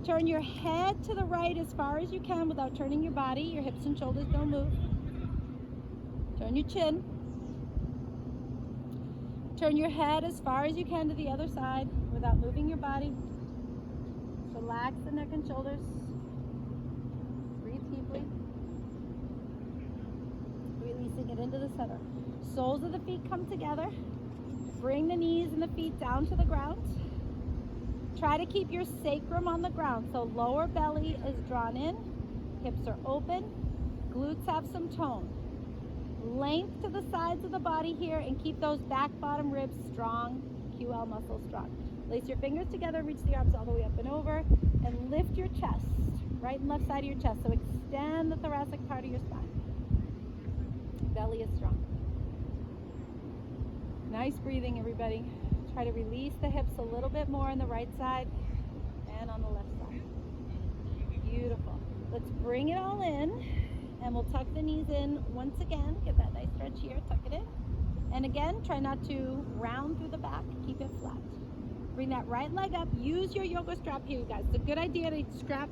Turn your head to the right as far as you can without turning your body. Your hips and shoulders don't move. Turn your chin. Turn your head as far as you can to the other side without moving your body. Relax the neck and shoulders. Breathe deeply. Releasing it into the center. Soles of the feet come together. Bring the knees and the feet down to the ground. Try to keep your sacrum on the ground. So lower belly is drawn in. Hips are open. Glutes have some tone. Length to the sides of the body here, and keep those back bottom ribs strong. QL muscles strong. Lace your fingers together, reach the arms all the way up and over, and lift your chest, right and left side of your chest. So extend the thoracic part of your spine. Belly is strong. Nice breathing, everybody. Try to release the hips a little bit more on the right side and on the left side. Beautiful. Let's bring it all in, and we'll tuck the knees in once again. Get that nice stretch here, tuck it in. And again, try not to round through the back, keep it flat. Bring that right leg up. Use your yoga strap here, you guys. It's a good idea to strap,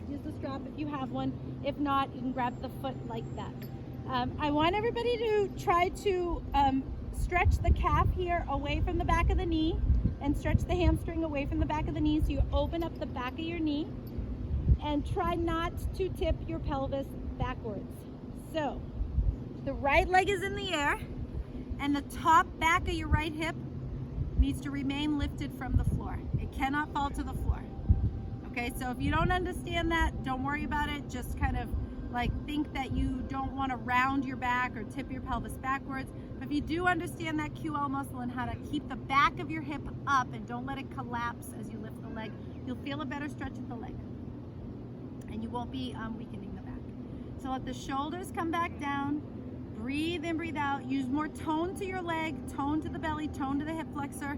use the strap if you have one. If not, you can grab the foot like that. I want everybody to try to stretch the calf here away from the back of the knee. and stretch the hamstring away from the back of the knee, so you open up the back of your knee, and try not to tip your pelvis backwards. So the right leg is in the air, and the top back of your right hip needs to remain lifted from the floor. It cannot fall to the floor. Okay, so if you don't understand that, don't worry about it. Just kind of like think that you don't want to round your back or tip your pelvis backwards. But if you do understand that QL muscle and how to keep the back of your hip up and don't let it collapse as you lift the leg, you'll feel a better stretch at the leg. And you won't be weakening the back. So let the shoulders come back down. Breathe in, breathe out. Use more tone to your leg, tone to the belly, tone to the hip flexor.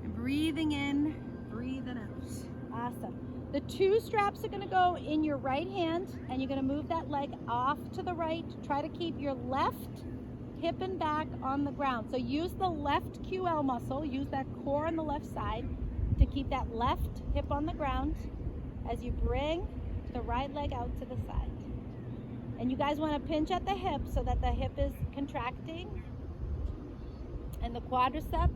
And breathing in, breathing out. Awesome. The two straps are going to go in your right hand, and you're going to move that leg off to the right. Try to keep your left hip and back on the ground. So use the left QL muscle, use that core on the left side to keep that left hip on the ground as you bring the right leg out to the side. And you guys want to pinch at the hip so that the hip is contracting and the quadricep,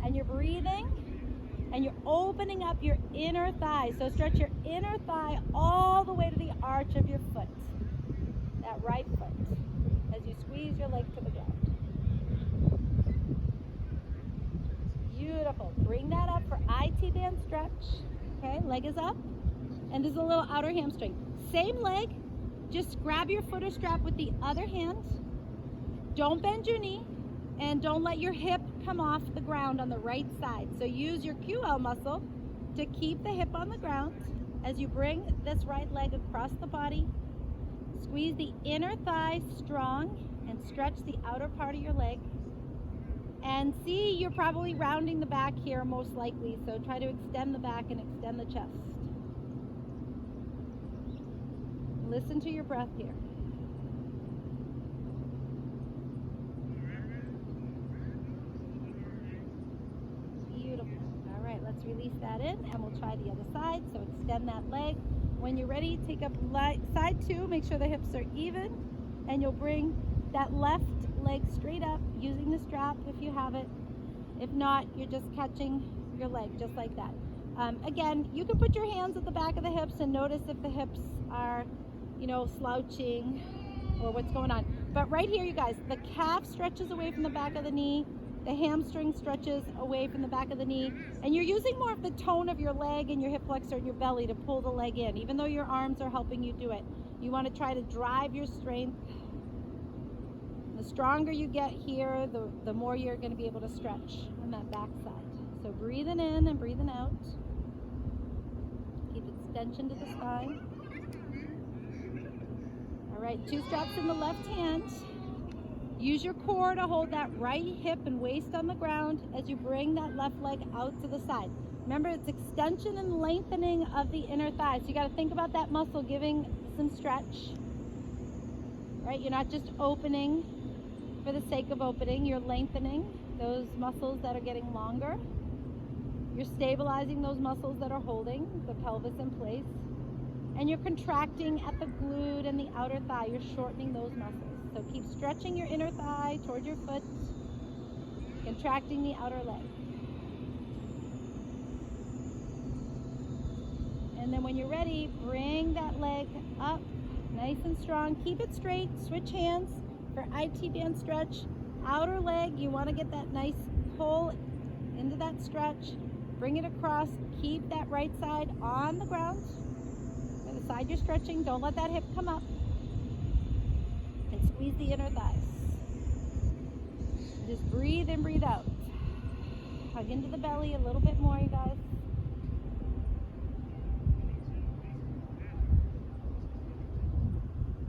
and you're breathing and you're opening up your inner thigh. So stretch your inner thigh all the way to the arch of your foot, that right foot, as you squeeze your leg to the ground. Beautiful. Bring that up for IT band stretch. Okay, leg is up, and there's a little outer hamstring. Same leg, just grab your footer strap with the other hand. Don't bend your knee, and don't let your hip come off the ground on the right side. So use your QL muscle to keep the hip on the ground as you bring this right leg across the body. Squeeze the inner thigh strong and stretch the outer part of your leg. And see, you're probably rounding the back here most likely, so try to extend the back and extend the chest. Listen to your breath here. Beautiful. All right, let's release that in, and we'll try the other side. So extend that leg. When you're ready, take up side two. Make sure the hips are even, and you'll bring that left leg straight up using the strap if you have it. If not, you're just catching your leg just like that. Again, you can put your hands at the back of the hips and notice if the hips are, you know, slouching or what's going on. But right here, you guys, the calf stretches away from the back of the knee, the hamstring stretches away from the back of the knee, and you're using more of the tone of your leg and your hip flexor and your belly to pull the leg in, even though your arms are helping you do it. You want to try to drive your strength. The stronger you get here, the more you're going to be able to stretch on that back side. So breathing in and breathing out. Keep extension to the spine. All right, two straps in the left hand. Use your core to hold that right hip and waist on the ground as you bring that left leg out to the side. Remember, it's extension and lengthening of the inner thigh. So you got to think about that muscle giving some stretch. Right? You're not just opening for the sake of opening. You're lengthening those muscles that are getting longer. You're stabilizing those muscles that are holding the pelvis in place. And you're contracting at the glute and the outer thigh. You're shortening those muscles. So keep stretching your inner thigh toward your foot, contracting the outer leg. And then when you're ready, bring that leg up nice and strong. Keep it straight. Switch hands for IT band stretch. Outer leg, you want to get that nice pull into that stretch. Bring it across. Keep that right side on the ground. And the side you're stretching, don't let that hip come up. And squeeze the inner thighs. Just breathe in, breathe out. Hug into the belly a little bit more, you guys.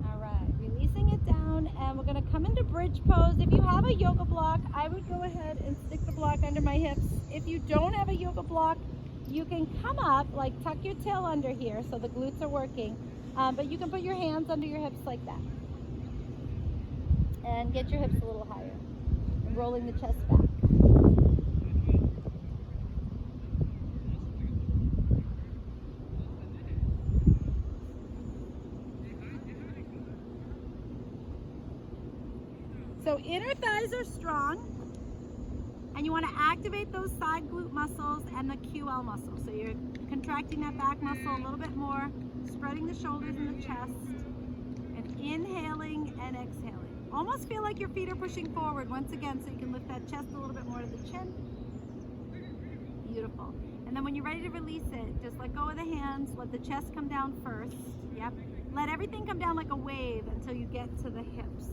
All right, releasing it down, and we're going to come into bridge pose. If you have a yoga block, I would go ahead and stick the block under my hips. If you don't have a yoga block, you can come up, like tuck your tail under here so the glutes are working, but you can put your hands under your hips like that. And get your hips a little higher. And rolling the chest back. So inner thighs are strong. And you want to activate those side glute muscles and the QL muscle. So you're contracting that back muscle a little bit more, spreading the shoulders and the chest, and inhaling and exhaling. Almost feel like your feet are pushing forward once again, so you can lift that chest a little bit more to the chin. Beautiful. And then when you're ready to release it, just let go of the hands, let the chest come down first. Yep. Let everything come down like a wave until you get to the hips.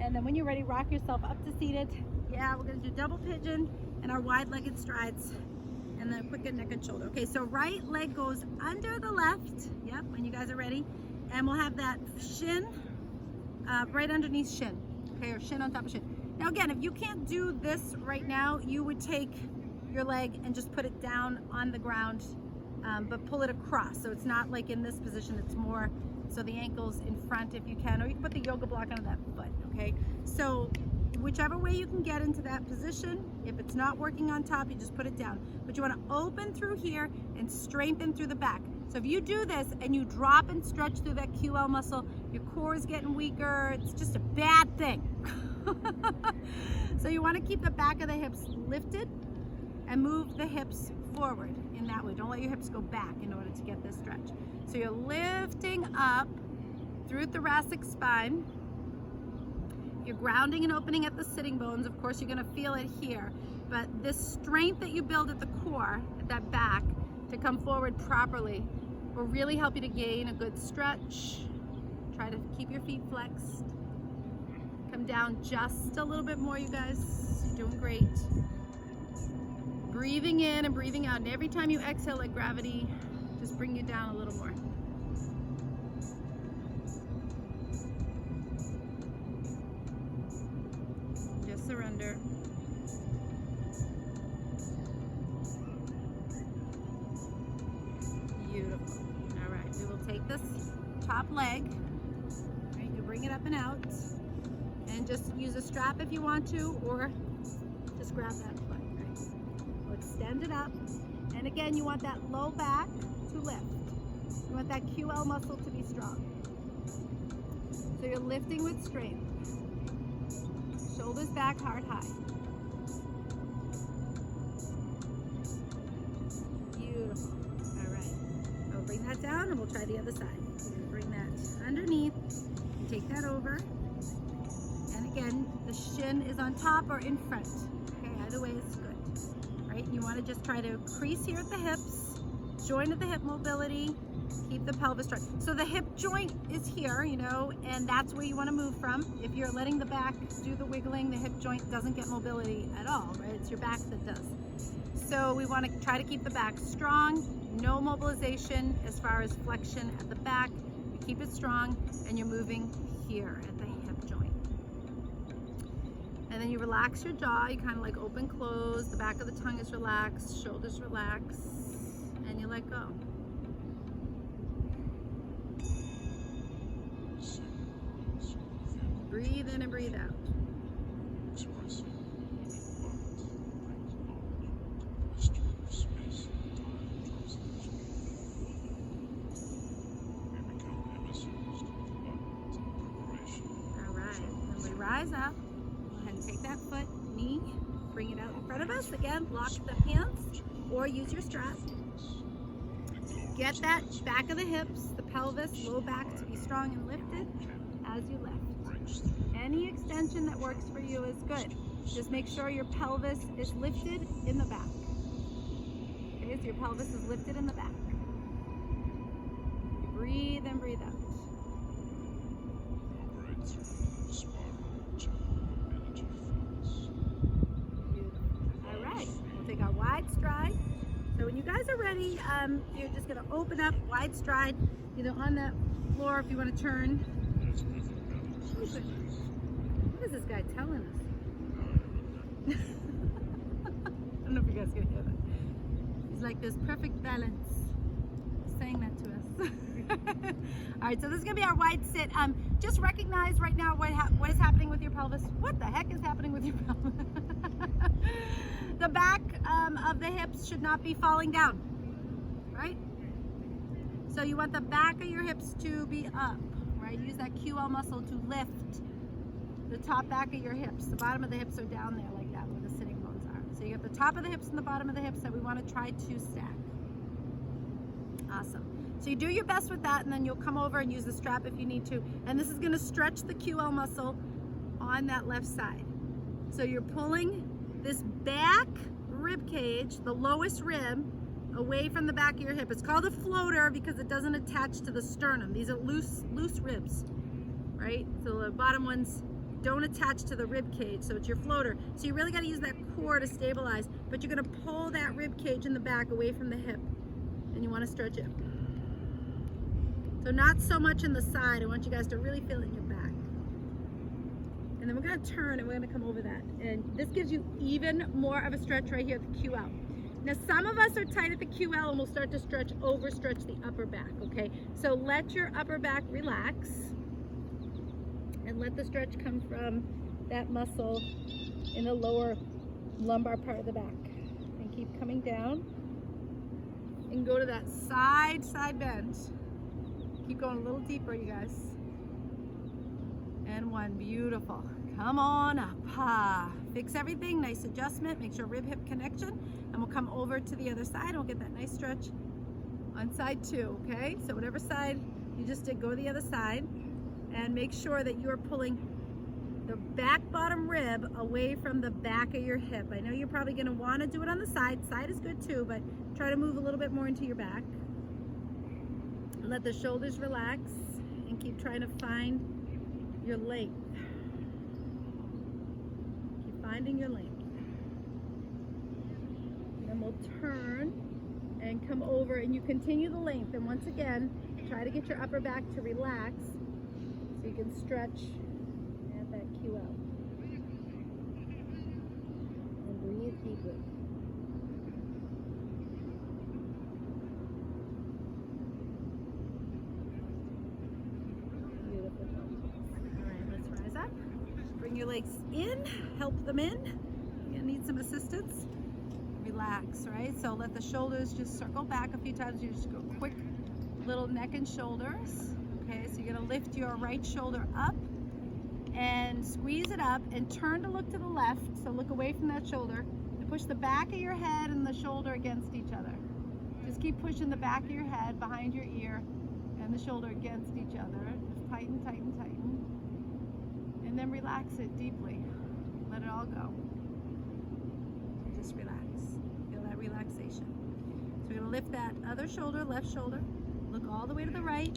And then when you're ready, rock yourself up to seated. Yeah, we're gonna do double pigeon and our wide-legged strides. And then quick neck and shoulder. Okay, so right leg goes under the left. Yep, when you guys are ready. And we'll have that shin right underneath shin. Okay, or shin on top of shin. Now again, if you can't do this right now, you would take your leg and just put it down on the ground, but pull it across. So it's not like in this position, it's more so the ankle's in front if you can, or you can put the yoga block under that foot, okay? So whichever way you can get into that position. If it's not working on top, you just put it down. But you want to open through here and strengthen through the back. So if you do this and you drop and stretch through that QL muscle, your core is getting weaker. It's just a bad thing. So you want to keep the back of the hips lifted and move the hips forward in that way. Don't let your hips go back in order to get this stretch. So you're lifting up through thoracic spine. You're grounding and opening at the sitting bones. Of course, you're gonna feel it here, but this strength that you build at the core, at that back, to come forward properly will really help you to gain a good stretch. Try to keep your feet flexed. Come down just a little bit more, you guys. You're doing great. Breathing in and breathing out. And every time you exhale, let gravity just bring you down a little more. Just surrender. Beautiful. All right, we will take this top leg. Right, you bring it up and out. And just use a strap if you want to, or just grab that foot. Extend it up, and again you want that low back to lift. You want that QL muscle to be strong. So you're lifting with strength. Shoulders back, heart high. Beautiful. All right. I'll bring that down and we'll try the other side. Bring that underneath, take that over, and again the shin is on top or in front. Okay, either way is good. You want to just try to crease here at the hips, join at the hip mobility, keep the pelvis straight. So the hip joint is here, you know, and that's where you want to move from. If you're letting the back do the wiggling, the hip joint doesn't get mobility at all, right? It's your back that does. So we want to try to keep the back strong, no mobilization as far as flexion at the back. You keep it strong, and you're moving here at the hip joint. And then you relax your jaw, you kind of like open, close, the back of the tongue is relaxed, shoulders relax, and you let go. Breathe in and breathe out. All right, and we rise up. Take that foot, knee, bring it out in front of us. Again, lock the hands or use your strap. Get that back of the hips, the pelvis, low back to be strong and lifted as you lift. Any extension that works for you is good. Just make sure your pelvis is lifted in the back. Okay, so your pelvis is lifted in the back. Breathe and breathe out. Our wide stride. So when you guys are ready, you're just going to open up wide stride, either on that floor if you want to turn. What is this guy telling us? I don't know if you guys can hear that. He's like, there's perfect balance. He's saying that to us. All right, so this is going to be our wide sit. Just recognize right now what is happening with your pelvis. What the heck is happening with your pelvis? The back of the hips should not be falling down, right? So you want the back of your hips to be up, right? Use that QL muscle to lift the top back of your hips. The bottom of the hips are down there like that where the sitting bones are. So you got the top of the hips and the bottom of the hips that we want to try to stack. Awesome. So you do your best with that, and then you'll come over and use the strap if you need to. And this is going to stretch the QL muscle on that left side. So you're pulling this back rib cage, the lowest rib, away from the back of your hip. It's called a floater because it doesn't attach to the sternum. These are loose ribs, right? So the bottom ones don't attach to the rib cage, so it's your floater. So you really got to use that core to stabilize, but you're going to pull that rib cage in the back away from the hip, and you want to stretch it. So not so much in the side. I want you guys to really feel it in your back. And then we're going to turn and we're going to come over that. And this gives you even more of a stretch right here at the QL. Now some of us are tight at the QL and we'll start to overstretch the upper back, okay? So let your upper back relax and let the stretch come from that muscle in the lower lumbar part of the back. And keep coming down and go to that side bend. Keep going a little deeper, you guys. And one, beautiful. Come on up. Fix everything, nice adjustment, make sure rib hip connection, and we'll come over to the other side and we'll get that nice stretch on side two, okay? So whatever side you just did, go to the other side and make sure that you're pulling the back bottom rib away from the back of your hip. I know you're probably gonna wanna do it on the side. Side is good too, but try to move a little bit more into your back. Let the shoulders relax and keep trying to find your length. Keep finding your length. And then we'll turn and come over and you continue the length. And once again, try to get your upper back to relax so you can stretch at that QL. And breathe deeply. Your legs in, help them in. You're gonna need some assistance. Relax, right? So let the shoulders just circle back a few times. You just go quick little neck and shoulders. Okay, so you're gonna lift your right shoulder up and squeeze it up and turn to look to the left. So look away from that shoulder and push the back of your head and the shoulder against each other. Just keep pushing the back of your head behind your ear and the shoulder against each other. Just tighten, tighten, tighten. And then relax it deeply. Let it all go. Just relax. Feel that relaxation. So we're going to lift that other shoulder, left shoulder. Look all the way to the right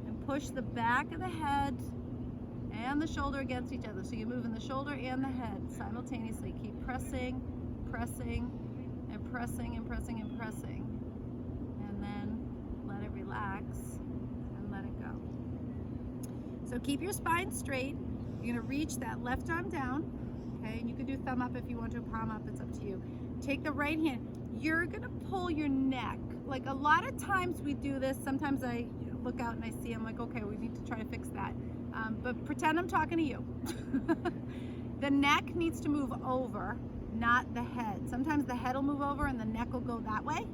and push the back of the head and the shoulder against each other. So you're moving the shoulder and the head simultaneously. Keep pressing, pressing, and pressing, and pressing, and pressing. And then let it relax and let it go. So keep your spine straight. You're gonna reach that left arm down, okay? And you can do thumb up if you want to, palm up, it's up to you. Take the right hand. You're gonna pull your neck. Like a lot of times we do this, sometimes I look out and I see, I'm like, okay, we need to try to fix that. But pretend I'm talking to you. The neck needs to move over, not the head. Sometimes the head will move over and the neck will go that way.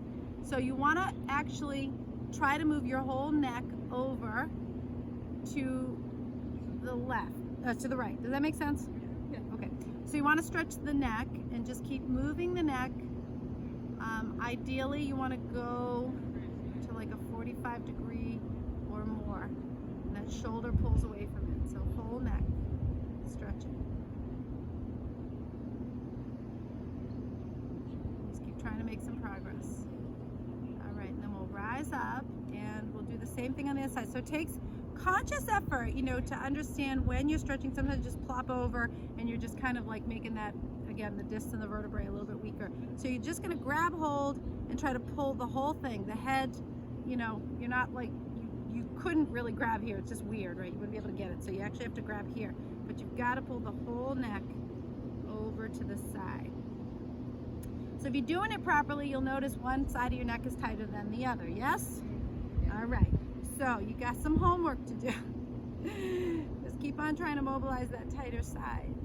So you wanna actually try to move your whole neck over to the left. To the right. Does that make sense? Yeah. Okay. So you want to stretch the neck and just keep moving the neck. Ideally, you want to go to like a 45-degree or more. And that shoulder pulls away from it. So whole neck. Stretch it. Just keep trying to make some progress. All right. And then we'll rise up and we'll do the same thing on the other side. So it takes conscious effort, you know, to understand when you're stretching. Sometimes you just plop over and you're just kind of like making that, again, the discs and the vertebrae a little bit weaker. So you're just going to grab hold and try to pull the whole thing. The head, you know, you're not like, you couldn't really grab here. It's just weird, right? You wouldn't be able to get it. So you actually have to grab here. But you've got to pull the whole neck over to the side. So if you're doing it properly, you'll notice one side of your neck is tighter than the other. Yes? All right. So you got some homework to do. Just keep on trying to mobilize that tighter side.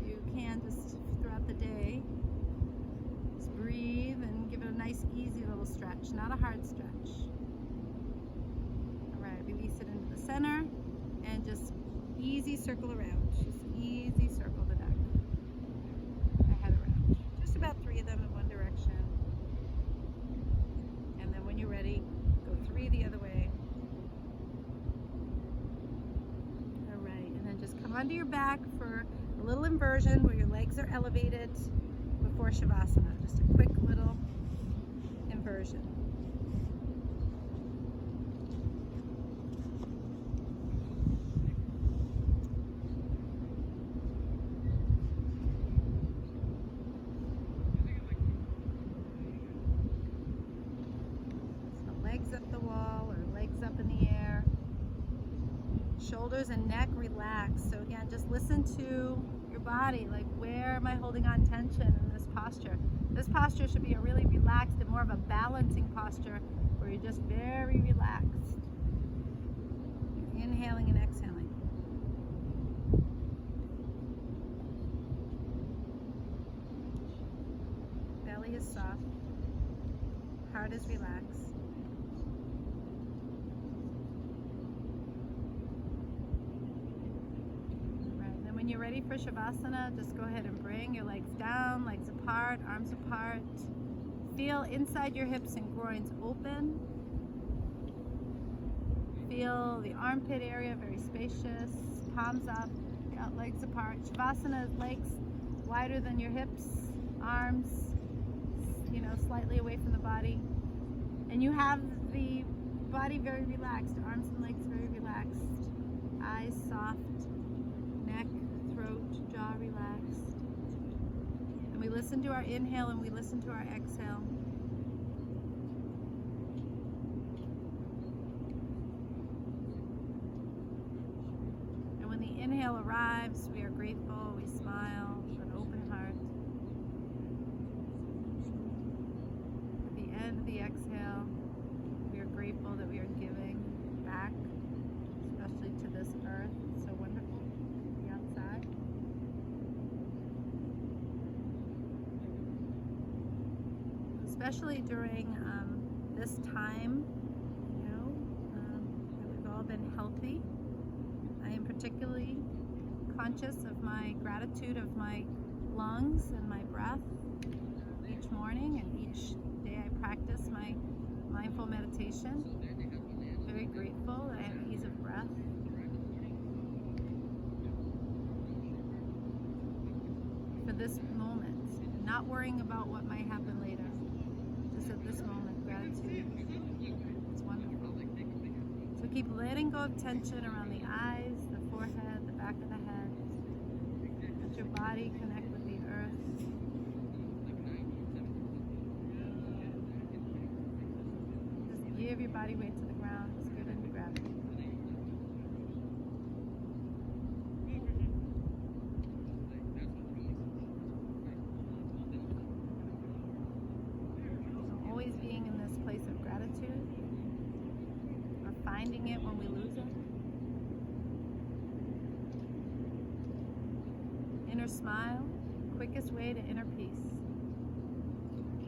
You can just throughout the day, just breathe and give it a nice easy little stretch, not a hard stretch. All right, release it into the center and just easy circle around. Just easy circle the neck. Head around. Just about about 3 of them in one direction. And then when you're ready, go 3 the other way. All right, and then just come onto your back for a little inversion where your legs are elevated before Shavasana. Just a quick little inversion. Legs up the wall or legs up in the air. Shoulders and neck relaxed. So again, just listen to your body. Like, where am I holding on tension in this posture? This posture should be a really relaxed and more of a balancing posture where you're just very relaxed. You're inhaling and exhaling. Belly is soft. Heart is relaxed. When you're ready for Shavasana, just go ahead and bring your legs down, legs apart, arms apart. Feel inside your hips and groins open. Feel the armpit area very spacious, palms up, got legs apart. Shavasana is legs wider than your hips, arms, slightly away from the body. And you have the body very relaxed, arms and legs very relaxed, eyes soft, neck, throat, jaw relaxed. And we listen to our inhale and we listen to our exhale. And when the inhale arrives, we are grateful, we smile with an open heart. At the end of the exhale, we are grateful that we are giving back, especially to this earth. It's so wonderful. Especially during this time, that we've all been healthy. I am particularly conscious of my gratitude of my lungs and my breath each morning, and each day I practice my mindful meditation. Very grateful that I have ease of breath. For this moment, not worrying about what might happen later. Just at this moment, gratitude. It's wonderful. So keep letting go of tension around the eyes, the forehead, the back of the head. Let your body connect with the earth. Just give your body weight to the ground. Just give into gravity. Always being in this place of gratitude, or finding it when we lose it. Inner smile, quickest way to inner peace.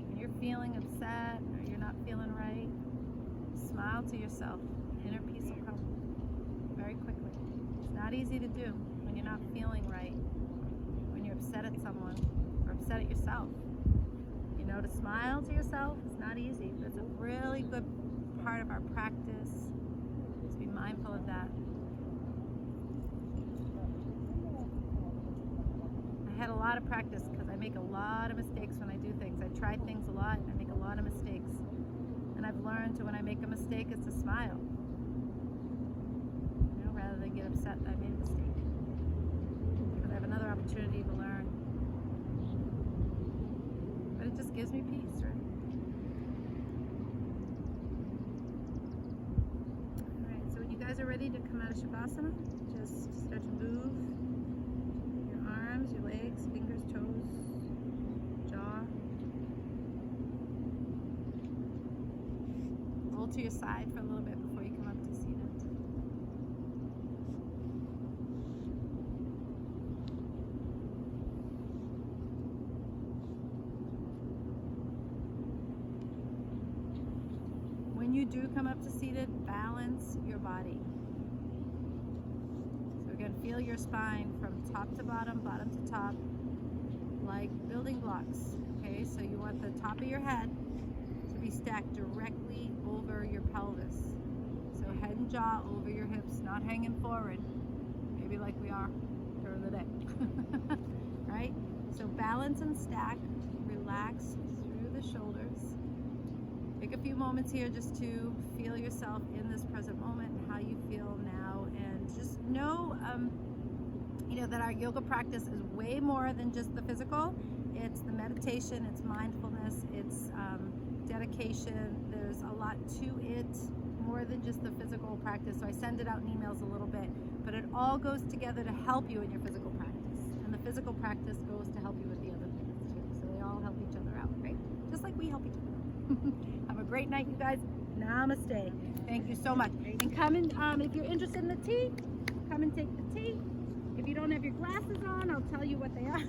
When you're feeling upset or you're not feeling right, smile to yourself. Inner peace will come very quickly. It's not easy to do when you're not feeling right, when you're upset at someone or upset at yourself. To smile to yourself is not easy, but it's a really good part of our practice. Just be mindful of that. I had a lot of practice because I make a lot of mistakes when I do things. I try things a lot and I make a lot of mistakes. And I've learned to, when I make a mistake, is to smile. Rather than get upset that I made a mistake. Because I have another opportunity to learn. But it just gives me peace, right? Alright, so when you guys are ready to come out of Shavasana, just start to move your arms, your legs, fingers, toes, jaw. Roll to your side for a little bit before you come up to seated. When you do come up to seated, balance your body. So again, feel your spine from top to bottom, bottom to top. like building blocks. Okay, so you want the top of your head to be stacked directly over your pelvis. So head and jaw over your hips, not hanging forward, maybe like we are during the day. Right? So balance and stack, relax through the shoulders. Take a few moments here just to feel yourself in this present moment and how you feel now, and just know that our yoga practice is way more than just the physical. It's the meditation, it's mindfulness, it's dedication. There's a lot to it, more than just the physical practice. So I send it out in emails a little bit, but it all goes together to help you in your physical practice, and the physical practice goes to help you with the other things too. So they all help each other out, right? Just like we help each other out. Have a great night, you guys. Namaste. Thank you so much. And come and if you're interested in the tea, come and take the tea. If you don't have your glasses on, I'll tell you what they are.